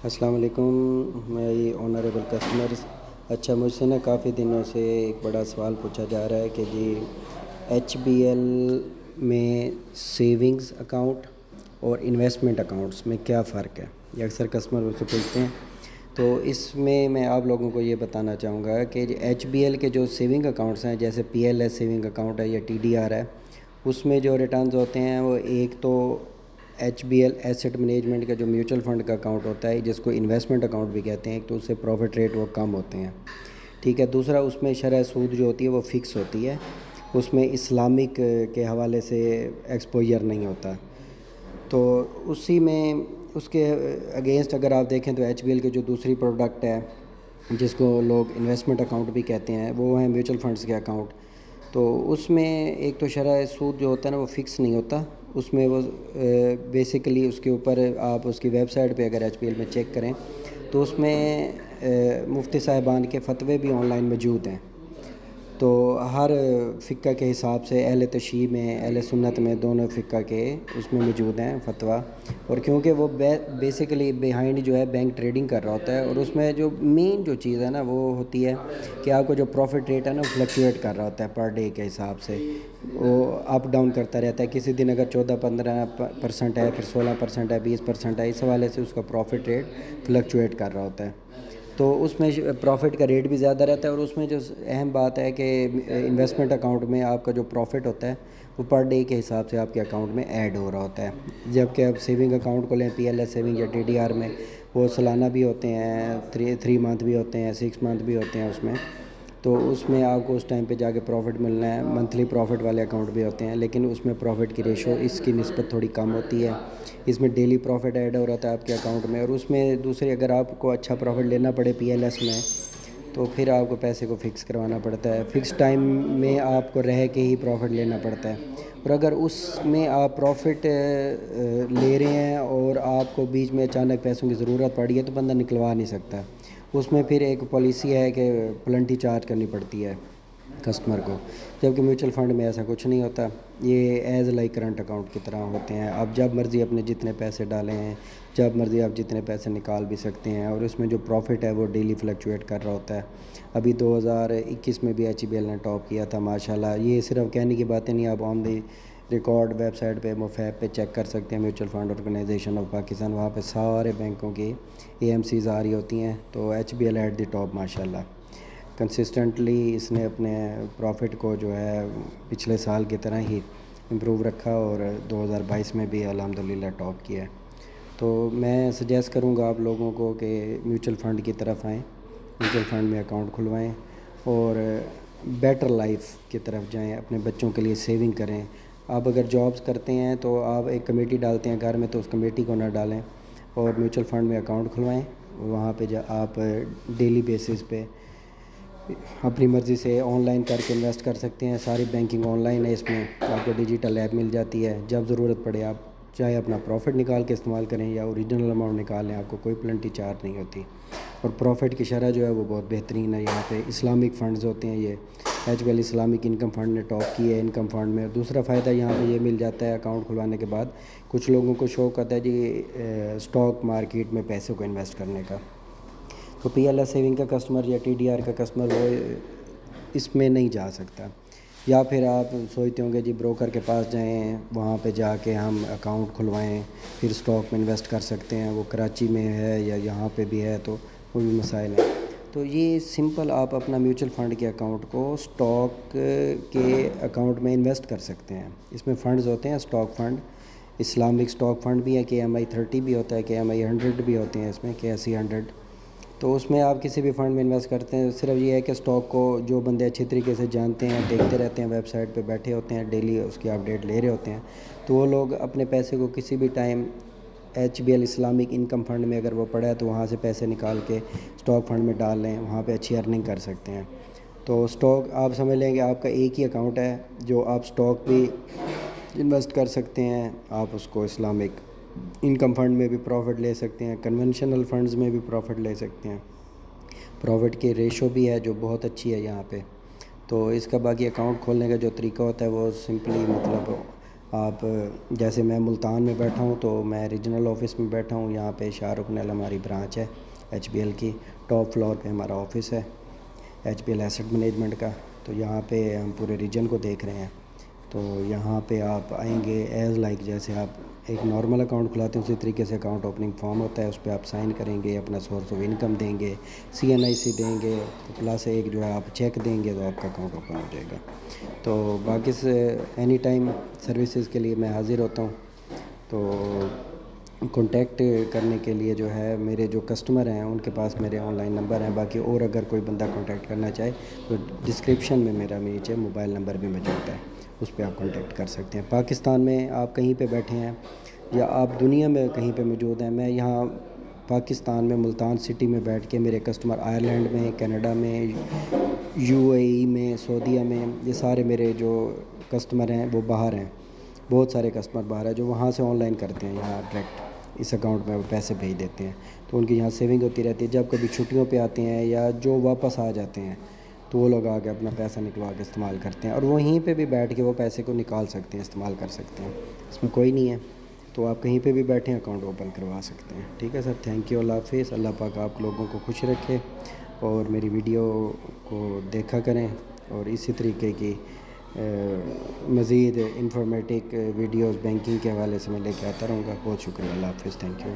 السلام علیکم مائی honourable customers. اچھا، مجھ سے کافی دنوں سے ایک بڑا سوال پوچھا جا رہا ہے کہ جی ایچ بی ایل میں سیونگز اکاؤنٹ اور انویسٹمنٹ اکاؤنٹس میں کیا فرق ہے، یہ اکثر کسٹمر مجھ سے پوچھتے ہیں۔ تو اس میں آپ لوگوں کو یہ بتانا چاہوں گا کہ ایچ بی ایل کے جو سیونگ اکاؤنٹس ہیں، جیسے P L S saving account ہے یا ٹی ڈی آر ہے، اس میں جو ریٹرنز ہوتے ہیں وہ ایک تو H B L asset management کا جو میوچل فنڈ کا اکاؤنٹ ہوتا ہے، جس کو انویسٹمنٹ اکاؤنٹ بھی کہتے ہیں، ایک تو اس سے پروفٹ ریٹ وہ کم ہوتے ہیں، ٹھیک ہے۔ دوسرا، اس میں شرح سود جو ہوتی ہے وہ فکس ہوتی ہے، اس میں اسلامک کے حوالے سے ایکسپوجر نہیں ہوتا۔ تو اسی میں اس کے اگینسٹ اگر آپ دیکھیں تو ایچ بی ایل کے جو دوسری پروڈکٹ ہے، جس کو لوگ انویسٹمنٹ اکاؤنٹ بھی کہتے ہیں، وہ ہیں میوچل فنڈز کے اکاؤنٹ۔ تو اس میں ایک تو شرح سود جو ہوتا ہے نا وہ فکس نہیں ہوتا، اس میں وہ بیسیکلی اس کے اوپر آپ اس کی ویب سائٹ پہ اگر ایچ بی ایل میں چیک کریں تو اس میں مفتی صاحبان کے فتوے بھی آن لائن موجود ہیں۔ تو ہر فقہ کے حساب سے اہل تشیع میں، اہل سنت میں، دونوں فقہ کے اس میں موجود ہیں فتویٰ، اور کیونکہ وہ بیسیکلی بیہائنڈ جو ہے بینک ٹریڈنگ کر رہا ہوتا ہے، اور اس میں جو مین جو چیز ہے نا وہ ہوتی ہے کہ آپ کو جو پروفٹ ریٹ ہے نا وہ فلکچویٹ کر رہا ہوتا ہے پر ڈے کے حساب سے، وہ اپ ڈاؤن کرتا رہتا ہے۔ کسی دن اگر 14-15% ہے، پھر 16% ہے، 20% ہے، اس حوالے سے اس کا پروفٹ ریٹ فلکچویٹ کر رہا ہوتا ہے۔ تو اس میں پروفٹ کا ریٹ بھی زیادہ رہتا ہے، اور اس میں جو اہم بات ہے کہ انویسٹمنٹ اکاؤنٹ میں آپ کا جو پروفٹ ہوتا ہے وہ پر ڈے کے حساب سے آپ کے اکاؤنٹ میں ایڈ ہو رہا ہوتا ہے، جبکہ آپ سیونگ اکاؤنٹ کو لیں، پی ایل ایس سیونگ یا ٹی ڈی آر میں، وہ سالانہ بھی ہوتے ہیں، 3 منتھ بھی ہوتے ہیں، 6 منتھ بھی ہوتے ہیں اس میں۔ تو اس میں آپ کو اس ٹائم پہ جا کے پروفٹ ملنا ہے، منتھلی پروفٹ والے اکاؤنٹ بھی ہوتے ہیں، لیکن اس میں پروفٹ کی ریشو اس کی نسبت تھوڑی کم ہوتی ہے، اس میں ڈیلی پروفٹ ایڈ ہو رہا ہے آپ کے اکاؤنٹ میں، اور اس میں دوسری اگر آپ کو اچھا پروفٹ لینا پڑے پی ایل ایس میں تو پھر آپ کو پیسے کو فکس کروانا پڑتا ہے، فکس ٹائم میں آپ کو رہ کے ہی پروفٹ لینا پڑتا ہے، اور اگر اس میں آپ پروفٹ لے رہے ہیں اور آپ کو بیچ میں اچانک پیسوں کی ضرورت پڑی ہے تو بندہ نکلوا نہیں سکتا، اس میں پھر ایک پالیسی ہے کہ پلنٹی چارج کرنی پڑتی ہے کسٹمر کو، جبکہ میوچل فنڈ میں ایسا کچھ نہیں ہوتا، یہ ایز لائک کرنٹ اکاؤنٹ کی طرح ہوتے ہیں، آپ جب مرضی اپنے جتنے پیسے ڈالیں ہیں، جب مرضی آپ جتنے پیسے نکال بھی سکتے ہیں، اور اس میں جو پروفٹ ہے وہ ڈیلی فلکچویٹ کر رہا ہوتا ہے۔ ابھی 2021 میں بھی ایچ بی ایل نے ٹاپ کیا تھا ماشاءاللہ، یہ صرف کہنے کی باتیں نہیں، آپ on the record website پہ موفیب پہ چیک کر سکتے ہیں، mutual fund organisation of Pakistan, وہاں پہ سارے بینکوں کی اے ایم سیز آ رہی ہوتی ہیں، تو H B L at the top ماشاءاللہ۔ کنسسٹنٹلی اس نے اپنے پروفٹ کو جو ہے پچھلے سال کی طرح ہی امپروو رکھا، اور 2022 میں بھی الحمدللہ ٹاپ کیا ہے۔ تو میں سجیسٹ کروں گا آپ لوگوں کو کہ میوچل فنڈ کی طرف آئیں، میوچل فنڈ میں اکاؤنٹ کھلوائیں اور بیٹر لائف کی طرف جائیں، اپنے بچوں کے لیے سیونگ کریں۔ آپ اگر جابس کرتے ہیں تو آپ ایک کمیٹی ڈالتے ہیں گھر میں، تو اس کمیٹی کو نہ ڈالیں، اور میوچل فنڈ میں اکاؤنٹ کھلوائیں، وہاں پہ آپ ڈیلی بیسس پہ اپنی مرضی سے آن لائن کر کے انویسٹ کر سکتے ہیں، ساری بینکنگ آن لائن ہے، اس میں آپ کو ڈیجیٹل ایپ مل جاتی ہے، جب ضرورت پڑے آپ چاہے اپنا پروفٹ نکال کے استعمال کریں یا اوریجنل اماؤنٹ نکال لیں، آپ کو کوئی پلنٹی چارج نہیں ہوتی، اور پروفٹ کی شرح جو ہے وہ بہت بہترین ہے۔ یہاں پہ اسلامک فنڈز ہوتے ہیں، یہ H B L Islamic income fund نے ٹاپ کی ہے انکم فنڈ میں۔ دوسرا فائدہ یہاں پہ یہ مل جاتا ہے اکاؤنٹ کھلوانے کے بعد، کچھ لوگوں کو شوق آتا ہے جی اسٹاک مارکیٹ میں پیسوں کو انویسٹ کرنے کا، تو پی ایل ایس سیونگ کا کسٹمر یا ٹی ڈی آر کا کسٹمر وہ اس میں نہیں جا سکتا، یا پھر آپ سوچتے ہوں گے جی بروکر کے پاس جائیں، وہاں پہ جا کے ہم اکاؤنٹ کھلوائیں، پھر اسٹاک میں انویسٹ کر سکتے ہیں، وہ کراچی میں ہے یا یہاں پہ بھی ہے، تو وہ بھی مسائل ہیں۔ تو یہ سمپل آپ اپنا میوچل فنڈ کے اکاؤنٹ کو اسٹاک کے اکاؤنٹ میں انویسٹ کر سکتے ہیں، اس میں فنڈز ہوتے ہیں stock fund, Islamic stock fund بھی ہے، کے ایم آئی 30 بھی ہوتا ہے، کے ایم آئی 100 بھی ہوتے ہیں، اس میں کے ایس سی 100، تو اس میں آپ کسی بھی فنڈ میں انویسٹ کرتے ہیں، صرف یہ ہے کہ اسٹاک کو جو بندے اچھی طریقے سے جانتے ہیں، دیکھتے رہتے ہیں، ویب سائٹ پہ بیٹھے ہوتے ہیں، ڈیلی اس کی اپڈیٹ لے رہے ہوتے ہیں، تو وہ لوگ اپنے پیسے کو کسی بھی time H B L Islamic income fund میں اگر وہ پڑا ہے تو وہاں سے پیسے نکال کے اسٹاک فنڈ میں ڈال لیں، وہاں پہ اچھی ارننگ کر سکتے ہیں۔ تو اسٹاک آپ سمجھ لیں کہ آپ کا ایک ہی اکاؤنٹ ہے جو آپ اسٹاک بھی انویسٹ کر سکتے ہیں، آپ اس کو اسلامک انکم فنڈ میں بھی پروفٹ لے سکتے ہیں، کنونشنل فنڈز میں بھی پروفٹ لے سکتے ہیں، پروفٹ کی ریشو بھی ہے جو بہت اچھی ہے یہاں پہ۔ تو اس کا باقی اکاؤنٹ کھولنے کا جو طریقہ ہوتا ہے وہ سمپلی مطلب آپ جیسے میں ملتان میں بیٹھا ہوں تو میں ریجنل آفس میں بیٹھا ہوں. یہاں پہ شاہ رخ نیل ہماری برانچ ہے ایچ بی ایل کی. ٹاپ فلور پہ ہمارا آفس ہے H B L asset management کا. تو یہاں پہ ہم پورے ریجن کو دیکھ رہے ہیں. تو یہاں پہ آپ آئیں گے ایز لائک جیسے آپ ایک نارمل اکاؤنٹ کھلاتے ہیں اسی طریقے سے اکاؤنٹ اوپننگ فارم ہوتا ہے, اس پہ آپ سائن کریں گے, اپنا سورس آف انکم دیں گے, سی این آئی سی دیں گے, پلس ایک جو ہے آپ چیک دیں گے تو آپ کا اکاؤنٹ اوپن ہو جائے گا. تو باقی سے اینی ٹائم سروسز کے لیے میں حاضر ہوتا ہوں. تو کانٹیکٹ کرنے کے لیے جو ہے میرے جو کسٹمر ہیں ان کے پاس میرے آن لائن نمبر ہیں. باقی اور اگر کوئی بندہ کانٹیکٹ کرنا چاہے تو ڈسکرپشن میں میرا نیچے موبائل نمبر بھی موجود ہے, اس پہ آپ کانٹیکٹ کر سکتے ہیں. پاکستان میں آپ کہیں پہ بیٹھے ہیں یا آپ دنیا میں کہیں پہ موجود ہیں, میں یہاں پاکستان میں ملتان سٹی میں بیٹھ کے میرے کسٹمر آئرلینڈ میں, کینیڈا میں, یو اے ای میں, سعودیہ میں, یہ سارے میرے جو کسٹمر ہیں وہ باہر ہیں. بہت سارے کسٹمر باہر ہیں جو وہاں سے آن لائن کرتے ہیں, یہاں ڈائریکٹ اس اکاؤنٹ میں وہ پیسے بھیج دیتے ہیں. تو ان کی یہاں سیونگ ہوتی رہتی ہے. جب کبھی چھٹیوں پہ آتے ہیں یا جو واپس آ جاتے ہیں تو وہ لوگ آ کے اپنا پیسہ نکلوا کے استعمال کرتے ہیں, اور وہیں پہ بھی بیٹھ کے وہ پیسے کو نکال سکتے ہیں, استعمال کر سکتے ہیں, اس میں کوئی نہیں ہے. تو آپ کہیں پہ بھی بیٹھیں اکاؤنٹ اوپن کروا سکتے ہیں. ٹھیک ہے سر, تھینک یو, اللہ حافظ. اللہ پاک آپ لوگوں کو خوش رکھے اور میری ویڈیو کو دیکھا کریں, اور اسی طریقے کی مزید انفارمیٹک ویڈیوز بینکنگ کے حوالے سے میں لے کے آتا رہوں گا. بہت شکریہ, اللہ حافظ, تھینک یو.